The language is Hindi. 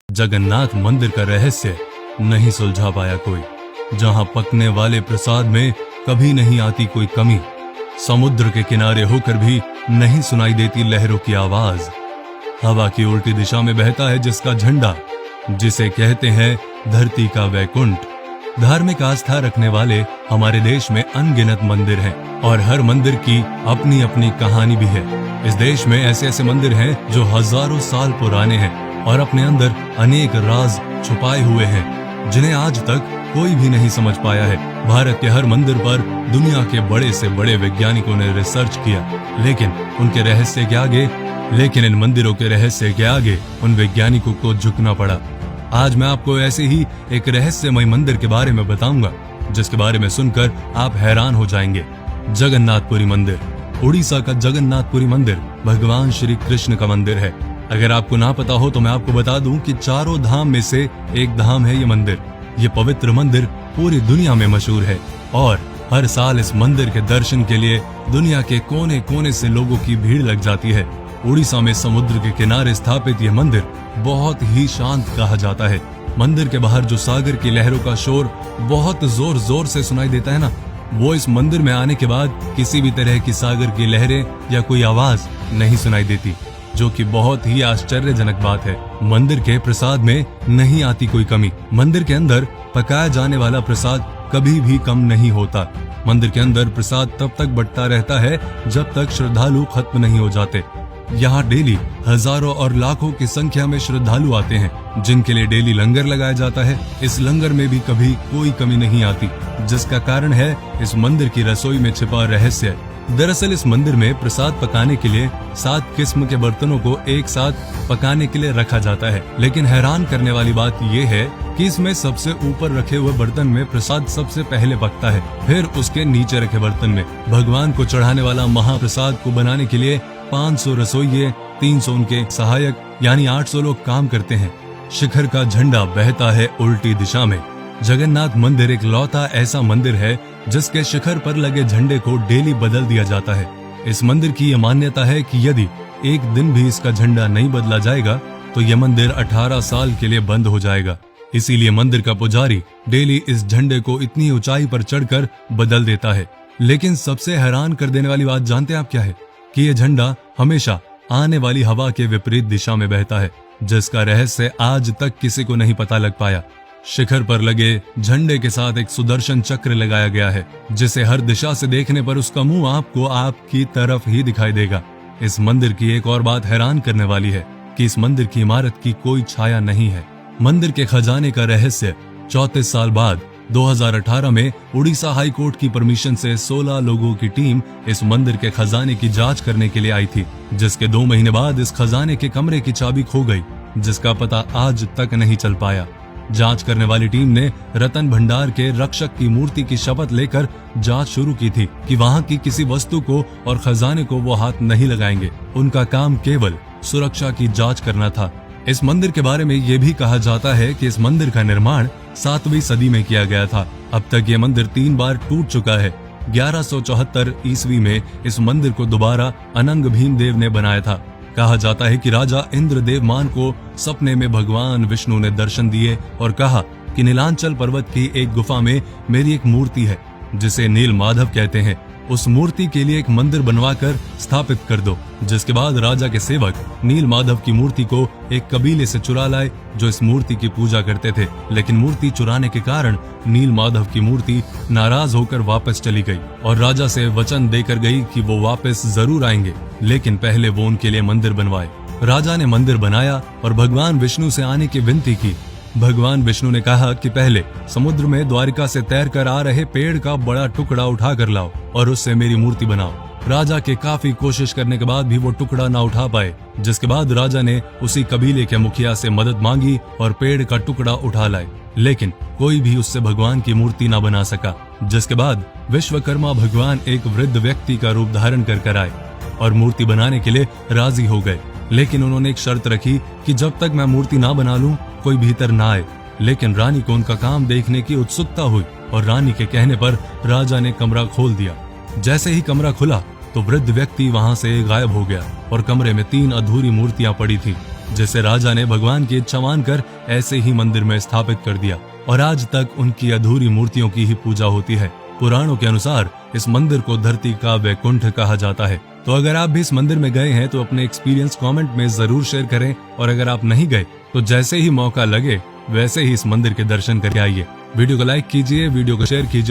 जगन्नाथ मंदिर का रहस्य नहीं सुलझा पाया कोई, जहां पकने वाले प्रसाद में कभी नहीं आती कोई कमी, समुद्र के किनारे होकर भी नहीं सुनाई देती लहरों की आवाज, हवा की उल्टी दिशा में बहता है जिसका झंडा, जिसे कहते हैं धरती का वैकुंठ। धार्मिक आस्था रखने वाले हमारे देश में अनगिनत मंदिर हैं और हर मंदिर की अपनी अपनी कहानी भी है। इस देश में ऐसे ऐसे मंदिर हैं जो हजारों साल पुराने हैं और अपने अंदर अनेक राज छुपाए हुए हैं जिन्हें आज तक कोई भी नहीं समझ पाया है। भारत के हर मंदिर पर दुनिया के बड़े से बड़े वैज्ञानिकों ने रिसर्च किया, लेकिन इन मंदिरों के रहस्य के आगे उन वैज्ञानिकों को झुकना पड़ा। आज मैं आपको ऐसे ही एक रहस्यमय मंदिर के बारे में बताऊंगा जिसके बारे में सुनकर आप हैरान हो जाएंगे। जगन्नाथपुरी मंदिर। उड़ीसा का जगन्नाथपुरी मंदिर भगवान श्री कृष्ण का मंदिर है। अगर आपको ना पता हो तो मैं आपको बता दूं कि चारों धाम में से एक धाम है ये मंदिर। ये पवित्र मंदिर पूरी दुनिया में मशहूर है और हर साल इस मंदिर के दर्शन के लिए दुनिया के कोने कोने से लोगों की भीड़ लग जाती है। उड़ीसा में समुद्र के किनारे स्थापित यह मंदिर बहुत ही शांत कहा जाता है। मंदिर के बाहर जो सागर की लहरों का शोर बहुत जोर जोर से सुनाई देता है ना, वो इस मंदिर में आने के बाद किसी भी तरह की सागर की लहरें या कोई आवाज नहीं सुनाई देती, जो कि बहुत ही आश्चर्यजनक बात है। मंदिर के प्रसाद में नहीं आती कोई कमी। मंदिर के अंदर पकाया जाने वाला प्रसाद कभी भी कम नहीं होता। मंदिर के अंदर प्रसाद तब तक बंटता रहता है जब तक श्रद्धालु खत्म नहीं हो जाते। यहाँ डेली हजारों और लाखों की संख्या में श्रद्धालु आते हैं जिनके लिए डेली लंगर लगाया जाता है। इस लंगर में भी कभी कोई कमी नहीं आती, जिसका कारण है इस मंदिर की रसोई में छिपा रहस्य। दरअसल इस मंदिर में प्रसाद पकाने के लिए 7 किस्म के बर्तनों को एक साथ पकाने के लिए रखा जाता है। लेकिन हैरान करने वाली बात यह है कि इसमें सबसे ऊपर रखे हुए बर्तन में प्रसाद सबसे पहले पकता है, फिर उसके नीचे रखे बर्तन में। भगवान को चढ़ाने वाला महाप्रसाद को बनाने के लिए 500 रसोइये, 300 उनके सहायक यानी 800 लोग काम करते हैं। शिखर का झंडा बहता है उल्टी दिशा में। जगन्नाथ मंदिर एक लौता ऐसा मंदिर है जिसके शिखर पर लगे झंडे को डेली बदल दिया जाता है। इस मंदिर की यह मान्यता है कि यदि एक दिन भी इसका झंडा नहीं बदला जाएगा तो यह मंदिर 18 साल के लिए बंद हो जाएगा। इसीलिए मंदिर का पुजारी डेली इस झंडे को इतनी ऊंचाई पर चढ़कर बदल देता है। लेकिन सबसे हैरान कर देने वाली बात जानते हैं आप क्या है? कि यह झंडा हमेशा आने वाली हवा के विपरीत दिशा में बहता है, जिसका रहस्य आज तक किसी को नहीं पता लग पाया। शिखर पर लगे झंडे के साथ एक सुदर्शन चक्र लगाया गया है, जिसे हर दिशा से देखने पर उसका मुंह आपको आपकी तरफ ही दिखाई देगा। इस मंदिर की एक और बात हैरान करने वाली है कि इस मंदिर की इमारत की कोई छाया नहीं है। मंदिर के खजाने का रहस्य 34 साल बाद 2018 में उड़ीसा हाई कोर्ट की परमिशन से 16 लोगों की टीम इस मंदिर के खजाने की जांच करने के लिए आई थी, जिसके 2 महीने बाद इस खजाने के कमरे की चाबी खो गई, जिसका पता आज तक नहीं चल पाया। जांच करने वाली टीम ने रतन भंडार के रक्षक की मूर्ति की शपथ लेकर जांच शुरू की थी कि वहां की किसी वस्तु को और खजाने को वो हाथ नहीं लगाएंगे। उनका काम केवल सुरक्षा की जांच करना था। इस मंदिर के बारे में ये भी कहा जाता है कि इस मंदिर का निर्माण 7वीं सदी में किया गया था। अब तक ये मंदिर 3 बार टूट चुका है। 1174 ईस्वी में इस मंदिर को दोबारा अनंग भीमदेव ने बनाया था। कहा जाता है कि राजा इंद्रदेवमान को सपने में भगवान विष्णु ने दर्शन दिए और कहा कि नीलांचल पर्वत की एक गुफा में मेरी एक मूर्ति है जिसे नील माधव कहते हैं, उस मूर्ति के लिए एक मंदिर बनवाकर स्थापित कर दो। जिसके बाद राजा के सेवक नील माधव की मूर्ति को एक कबीले से चुरा लाए जो इस मूर्ति की पूजा करते थे। लेकिन मूर्ति चुराने के कारण नील माधव की मूर्ति नाराज होकर वापस चली गई और राजा से वचन देकर गई कि वो वापस जरूर आएंगे, लेकिन पहले वो उनके लिए मंदिर बनवाए। राजा ने मंदिर बनाया और भगवान विष्णु से आने की विनती की। भगवान विष्णु ने कहा कि पहले समुद्र में द्वारिका से तैर कर आ रहे पेड़ का बड़ा टुकड़ा उठा कर लाओ और उससे मेरी मूर्ति बनाओ। राजा के काफी कोशिश करने के बाद भी वो टुकड़ा ना उठा पाए, जिसके बाद राजा ने उसी कबीले के मुखिया से मदद मांगी और पेड़ का टुकड़ा उठा लाए, लेकिन कोई भी उससे भगवान की मूर्ति ना बना सका। जिसके बाद विश्वकर्मा भगवान एक वृद्ध व्यक्ति का रूप धारण कर आए और मूर्ति बनाने के लिए राजी हो गए। लेकिन उन्होंने एक शर्त रखी कि जब तक मैं मूर्ति ना बना लूं कोई भीतर ना आए। लेकिन रानी को उनका काम देखने की उत्सुकता हुई और रानी के कहने पर राजा ने कमरा खोल दिया। जैसे ही कमरा खुला तो वृद्ध व्यक्ति वहां से गायब हो गया और कमरे में 3 अधूरी मूर्तियां पड़ी थी। जिसे राजा ने भगवान की इच्छा मानकर ऐसे ही मंदिर में स्थापित कर दिया और आज तक उनकी अधूरी मूर्तियों की ही पूजा होती है। पुराणों के अनुसार इस मंदिर को धरती का वैकुंठ कहा जाता है। तो अगर आप भी इस मंदिर में गए हैं तो अपने एक्सपीरियंस कमेंट में जरूर शेयर करें, और अगर आप नहीं गए तो जैसे ही मौका लगे वैसे ही इस मंदिर के दर्शन करके आइए। वीडियो को लाइक कीजिए, वीडियो को शेयर कीजिए।